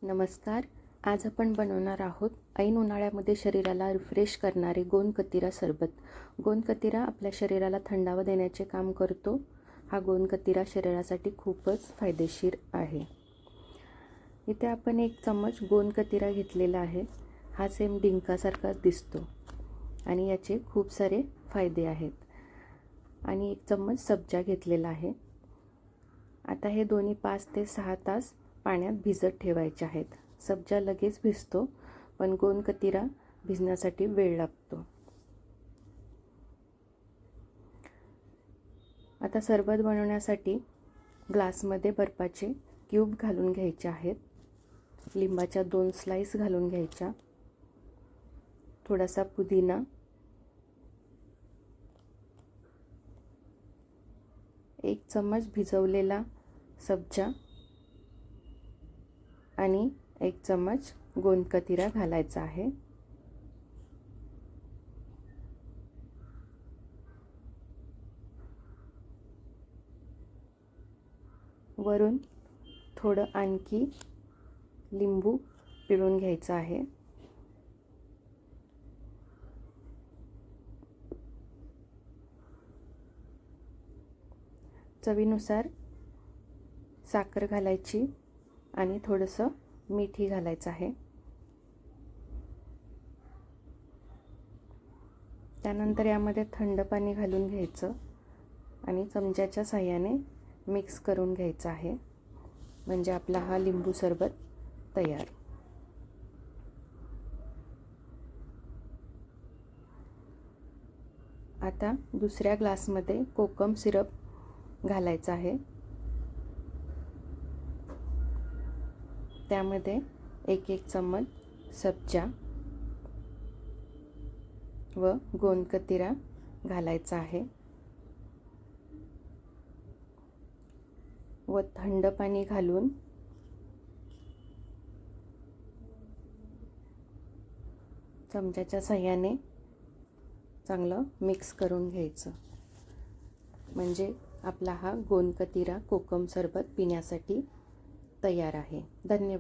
नमस्कार. आज आपण बनवणार आहोत ऐन उन्हाळ्यामध्ये शरीराला रिफ्रेश करणारे गोंद कतिरा सरबत. गोंद कतिरा आपल्या शरीराला थंडावा देण्याचे काम करतो. हा गोंद कतिरा शरीरासाठी खूपच फायदेशीर आहे. इथे आपण 1 चम्मच गोंद कतिरा घेतलेला आहे. हा सेम डिंकासारखाच दिसतो आणि याचे खूप सारे फायदे आहेत. आणि 1 चम्मच सब्जा घेतलेला आहे. आता हे दोन्ही 5 ते 6 तास पाण्यात भिजत ठेवायचे आहेत. सब्जा लगेच भिजतो, पण गोंद कतिरा भिजण्यासाठी वेळ लागतो. आता सरबत बनवण्यासाठी ग्लासमध्ये बर्फाचे क्यूब घालून घ्यायचे आहेत. लिंबाच्या 2 स्लाइस घालून घ्यायच्या. थोडासा पुदिना, 1 चम्मच भिजवलेला सब्जा आणि 1 चम्मच गोंद कतिरा घालायचा आहे. वरून थोडं आणखी लिंबू पिळून घ्यायचं आहे. चवीनुसार साखर घालायची आणि थोडंसं मीठही घालायचं आहे. त्यानंतर यामध्ये थंड पाणी घालून घ्यायचं आणि चमच्याच्या साहाय्याने मिक्स करून घ्यायचं आहे. म्हणजे आपला हा लिंबू सरबत तयार. आता दुसऱ्या ग्लासमध्ये कोकम सिरप घालायचा आहे. त्यामध्ये 1 चम्मच सब्जा व गोंद कतिरा घालायचा आहे व थंड पाणी घालून चमच्याच्या साहाय्याने चांगलं मिक्स करून घ्यायचं. म्हणजे आपला हा गोंद कतिरा कोकम सरबत पिण्यासाठी तयार आहे. धन्यवाद.